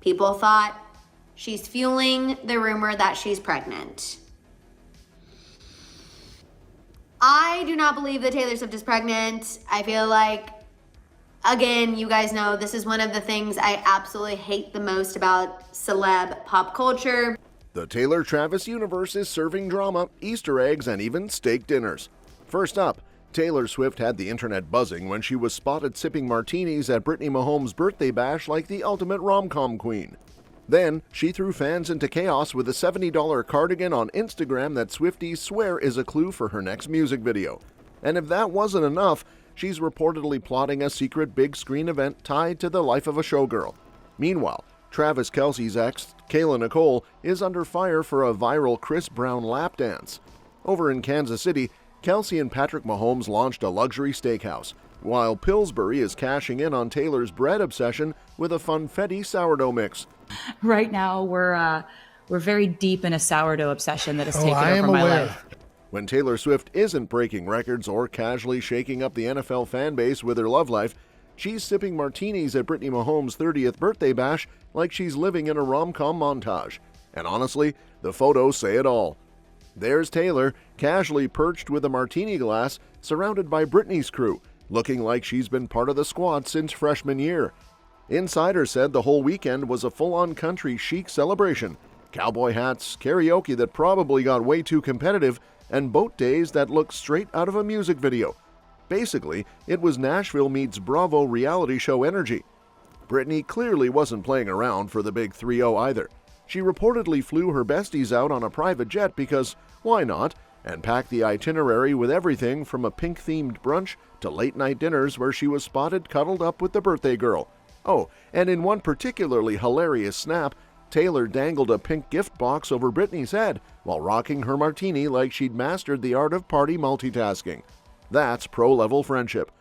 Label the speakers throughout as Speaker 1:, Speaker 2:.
Speaker 1: People thought she's fueling the rumor that she's pregnant. I do not believe that Taylor Swift is pregnant. I feel like, again, you guys know this is one of the things I absolutely hate the most about celeb pop culture.
Speaker 2: The Taylor-Travis universe is serving drama, Easter eggs, and even steak dinners. First up, Taylor Swift had the internet buzzing when she was spotted sipping martinis at Brittany Mahomes' birthday bash like the ultimate rom-com queen. Then, she threw fans into chaos with a $70 cardigan on Instagram that Swifties swear is a clue for her next music video. And if that wasn't enough, she's reportedly plotting a secret big screen event tied to the life of a showgirl. Meanwhile, Travis Kelce's ex, Kayla Nicole, is under fire for a viral Chris Brown lap dance. Over in Kansas City, Kelce and Patrick Mahomes launched a luxury steakhouse, while Pillsbury is cashing in on Taylor's bread obsession with a Funfetti sourdough mix.
Speaker 3: Right now, we're very deep in a sourdough obsession that has taken over my life.
Speaker 2: When Taylor Swift isn't breaking records or casually shaking up the NFL fan base with her love life, she's sipping martinis at Brittany Mahomes' 30th birthday bash like she's living in a rom-com montage. And honestly, the photos say it all. There's Taylor, casually perched with a martini glass, surrounded by Brittany's crew, looking like she's been part of the squad since freshman year. Insider said the whole weekend was a full-on country chic celebration. Cowboy hats, karaoke that probably got way too competitive, and boat days that looked straight out of a music video. Basically, it was Nashville meets Bravo reality show energy. Brittany clearly wasn't playing around for the big 3-0 either. She reportedly flew her besties out on a private jet because, why not, and packed the itinerary with everything from a pink-themed brunch to late-night dinners where she was spotted cuddled up with the birthday girl. Oh, and in one particularly hilarious snap, Taylor dangled a pink gift box over Brittany's head while rocking her martini like she'd mastered the art of party multitasking. That's pro-level friendship.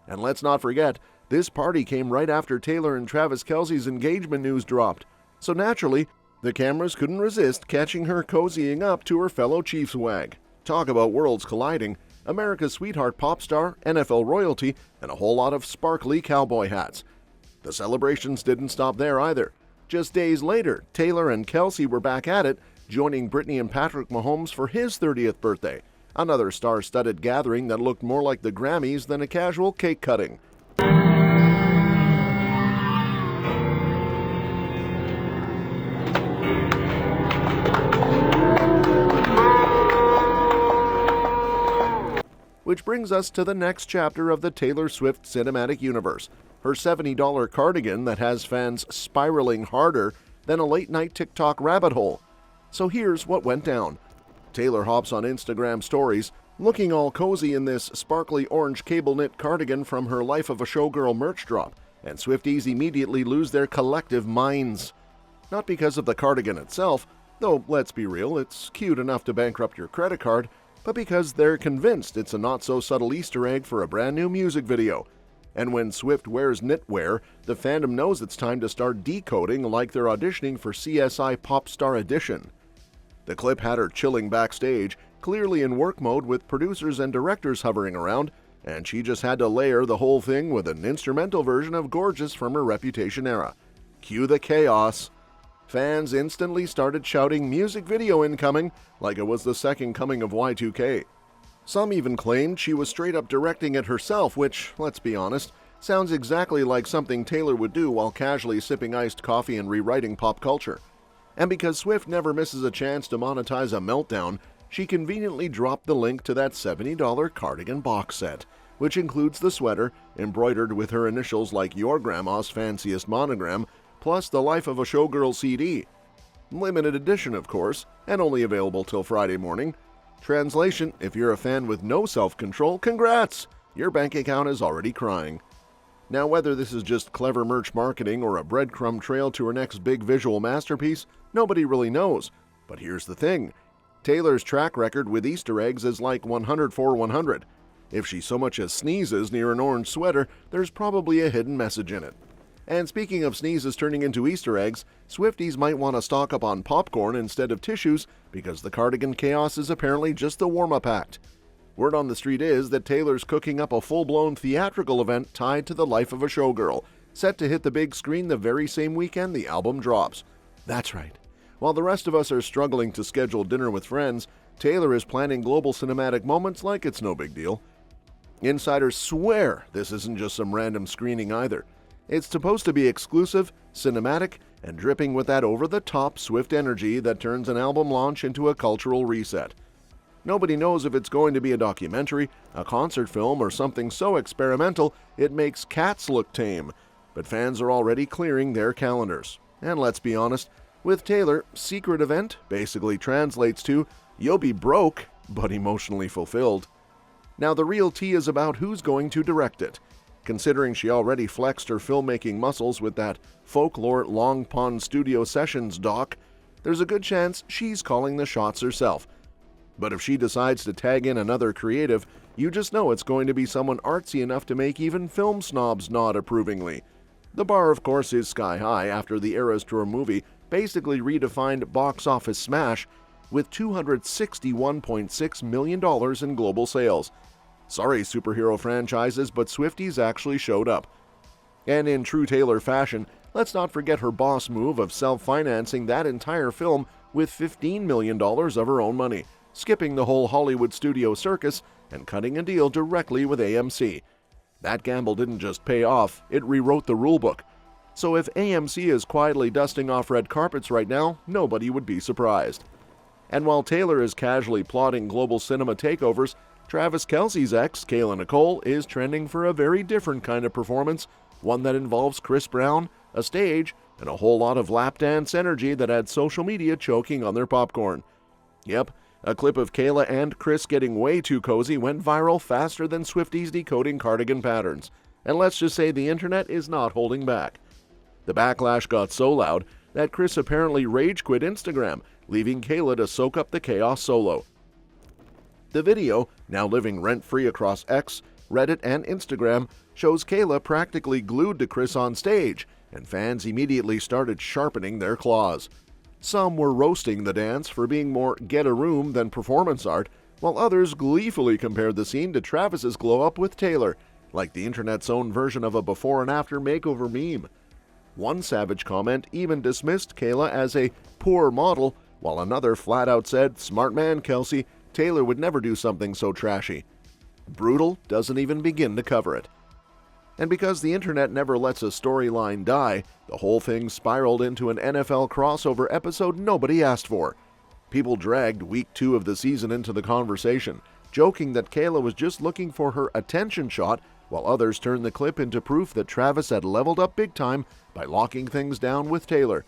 Speaker 2: And let's not forget, this party came right after Taylor and Travis Kelce's engagement news dropped. So naturally, the cameras couldn't resist catching her cozying up to her fellow Chiefs wag. Talk about worlds colliding. America's sweetheart pop star, NFL royalty, and a whole lot of sparkly cowboy hats. The celebrations didn't stop there either. Just days later, Taylor and Kelce were back at it, joining Brittany and Patrick Mahomes for his 30th birthday, another star-studded gathering that looked more like the Grammys than a casual cake cutting. Which brings us to the next chapter of the Taylor Swift cinematic universe, her $70 cardigan that has fans spiraling harder than a late-night TikTok rabbit hole. So here's what went down. Taylor hops on Instagram stories, looking all cozy in this sparkly orange cable-knit cardigan from her Life of a Showgirl merch drop, and Swifties immediately lose their collective minds. Not because of the cardigan itself, though let's be real, it's cute enough to bankrupt your credit card, but because they're convinced it's a not-so-subtle Easter egg for a brand-new music video. And when Swift wears knitwear, the fandom knows it's time to start decoding like they're auditioning for CSI Pop Star Edition. The clip had her chilling backstage, clearly in work mode with producers and directors hovering around, and she just had to layer the whole thing with an instrumental version of Gorgeous from her Reputation era. Cue the chaos. Fans instantly started shouting music video incoming like it was the second coming of Y2K. Some even claimed she was straight up directing it herself, which, let's be honest, sounds exactly like something Taylor would do while casually sipping iced coffee and rewriting pop culture. And because Swift never misses a chance to monetize a meltdown, she conveniently dropped the link to that $70 cardigan box set, which includes the sweater, embroidered with her initials like your grandma's fanciest monogram, plus the Life of a Showgirl CD. Limited edition, of course, and only available till Friday morning. Translation, if you're a fan with no self-control, congrats! Your bank account is already crying. Now, whether this is just clever merch marketing or a breadcrumb trail to her next big visual masterpiece, nobody really knows. But here's the thing. Taylor's track record with Easter eggs is like 100 for 100. If she so much as sneezes near an orange sweater, there's probably a hidden message in it. And speaking of sneezes turning into Easter eggs, Swifties might want to stock up on popcorn instead of tissues because the cardigan chaos is apparently just the warm-up act. Word on the street is that Taylor's cooking up a full-blown theatrical event tied to the Life of a Showgirl, set to hit the big screen the very same weekend the album drops. That's right. While the rest of us are struggling to schedule dinner with friends, Taylor is planning global cinematic moments like it's no big deal. Insiders swear this isn't just some random screening either. It's supposed to be exclusive, cinematic, and dripping with that over-the-top Swift energy that turns an album launch into a cultural reset. Nobody knows if it's going to be a documentary, a concert film, or something so experimental it makes Cats look tame, but fans are already clearing their calendars. And let's be honest, with Taylor, secret event basically translates to you'll be broke, but emotionally fulfilled. Now the real tea is about who's going to direct it. Considering she already flexed her filmmaking muscles with that Folklore Long Pond Studio Sessions doc, there's a good chance she's calling the shots herself. But if she decides to tag in another creative, you just know it's going to be someone artsy enough to make even film snobs nod approvingly. The bar, of course, is sky high after the Eras Tour movie basically redefined box office smash with $261.6 million in global sales. Sorry, superhero franchises, but Swifties actually showed up. And in true Taylor fashion, let's not forget her boss move of self-financing that entire film with $15 million of her own money, skipping the whole Hollywood studio circus and cutting a deal directly with AMC. That gamble didn't just pay off, it rewrote the rulebook. So if AMC is quietly dusting off red carpets right now, nobody would be surprised. And while Taylor is casually plotting global cinema takeovers, Travis Kelce's ex, Kayla Nicole, is trending for a very different kind of performance, one that involves Chris Brown, a stage, and a whole lot of lap dance energy that had social media choking on their popcorn. Yep, a clip of Kayla and Chris getting way too cozy went viral faster than Swifties decoding cardigan patterns, and let's just say the internet is not holding back. The backlash got so loud that Chris apparently rage quit Instagram, leaving Kayla to soak up the chaos solo. The video, now living rent-free across X, Reddit, and Instagram, shows Kayla practically glued to Chris on stage, and fans immediately started sharpening their claws. Some were roasting the dance for being more get-a-room than performance art, while others gleefully compared the scene to Travis's glow-up with Taylor, like the internet's own version of a before-and-after makeover meme. One savage comment even dismissed Kayla as a poor model, while another flat-out said, "Smart man, Kelce, Taylor would never do something so trashy." Brutal doesn't even begin to cover it. And because the internet never lets a storyline die, the whole thing spiraled into an NFL crossover episode nobody asked for. People dragged week 2 of the season into the conversation, joking that Kayla was just looking for her attention shot, while others turned the clip into proof that Travis had leveled up big time by locking things down with Taylor.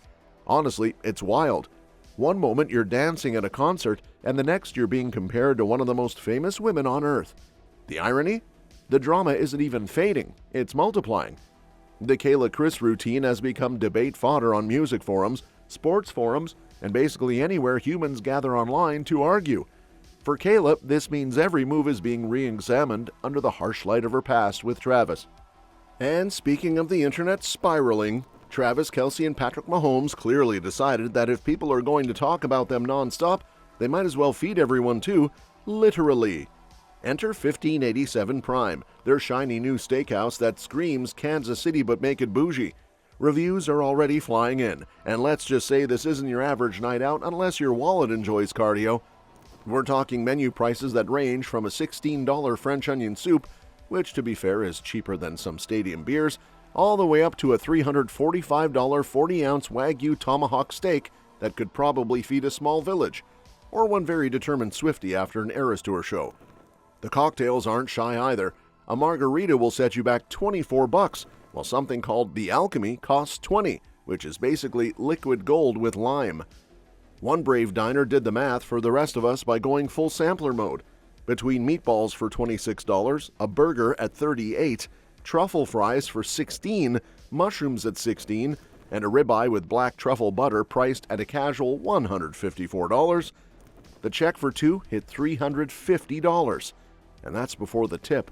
Speaker 2: Honestly, it's wild. One moment you're dancing at a concert, and the next you're being compared to one of the most famous women on earth. The irony? The drama isn't even fading, it's multiplying. The Kayla-Chris routine has become debate fodder on music forums, sports forums, and basically anywhere humans gather online to argue. For Kayla, this means every move is being re-examined under the harsh light of her past with Travis. And speaking of the internet spiraling, Travis, Kelce, and Patrick Mahomes clearly decided that if people are going to talk about them non-stop, they might as well feed everyone too, literally. Enter 1587 Prime, their shiny new steakhouse that screams Kansas City but make it bougie. Reviews are already flying in, and let's just say this isn't your average night out unless your wallet enjoys cardio. We're talking menu prices that range from a $16 French onion soup, which to be fair is cheaper than some stadium beers, all the way up to a $345 40-ounce Wagyu tomahawk steak that could probably feed a small village, or one very determined Swiftie after an Eras Tour show. The cocktails aren't shy either. A margarita will set you back $24, while something called The Alchemy costs $20, which is basically liquid gold with lime. One brave diner did the math for the rest of us by going full sampler mode. Between meatballs for $26, a burger at $38, truffle fries for $16, mushrooms at $16, and a ribeye with black truffle butter priced at a casual $154, the check for two hit $350, and that's before the tip.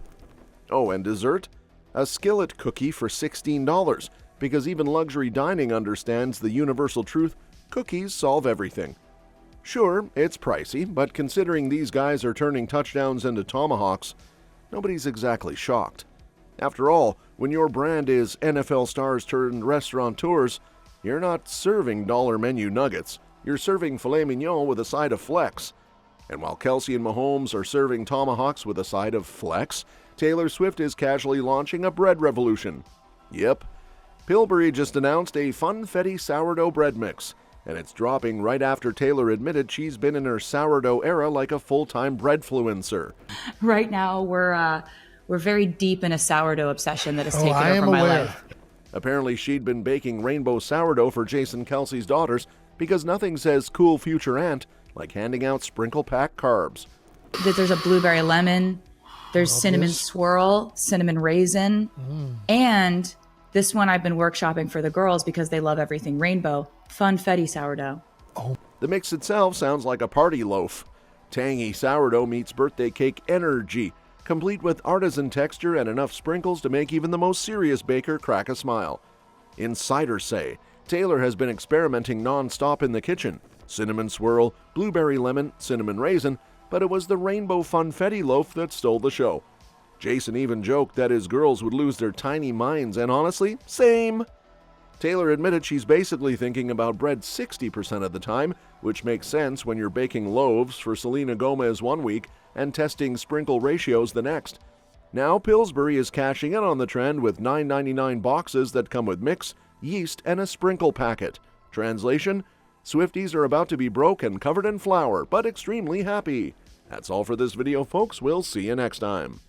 Speaker 2: Oh, and dessert? A skillet cookie for $16, because even luxury dining understands the universal truth: cookies solve everything. Sure, it's pricey, but considering these guys are turning touchdowns into tomahawks, nobody's exactly shocked. After all, When your brand is NFL stars turned restaurateurs, you're not serving dollar menu nuggets. You're serving filet mignon with a side of flex. And while Kelce and Mahomes are serving tomahawks with a side of flex, Taylor Swift is casually launching a bread revolution. Yep. Pillsbury just announced a Funfetti sourdough bread mix, and it's dropping right after Taylor admitted she's been in her sourdough era like a full-time breadfluencer.
Speaker 3: Right now, we're very deep in a sourdough obsession that has taken over my life.
Speaker 2: Apparently, she'd been baking rainbow sourdough for Jason Kelce's daughters because nothing says cool future aunt like handing out sprinkle pack carbs.
Speaker 3: There's a blueberry lemon, there's cinnamon swirl, cinnamon raisin, and this one I've been workshopping for the girls because they love everything rainbow, Funfetti sourdough.
Speaker 2: The mix itself sounds like a party loaf. Tangy sourdough meets birthday cake energy, complete with artisan texture and enough sprinkles to make even the most serious baker crack a smile. Insiders say Taylor has been experimenting non-stop in the kitchen. Cinnamon swirl, blueberry lemon, cinnamon raisin, but it was the rainbow Funfetti loaf that stole the show. Jason even joked that his girls would lose their tiny minds, and honestly, same. Taylor admitted she's basically thinking about bread 60% of the time, which makes sense when you're baking loaves for Selena Gomez one week and testing sprinkle ratios the next. Now Pillsbury is cashing in on the trend with $9.99 boxes that come with mix, yeast, and a sprinkle packet. Translation: Swifties are about to be broke and covered in flour, but extremely happy. That's all for this video, folks. We'll see you next time.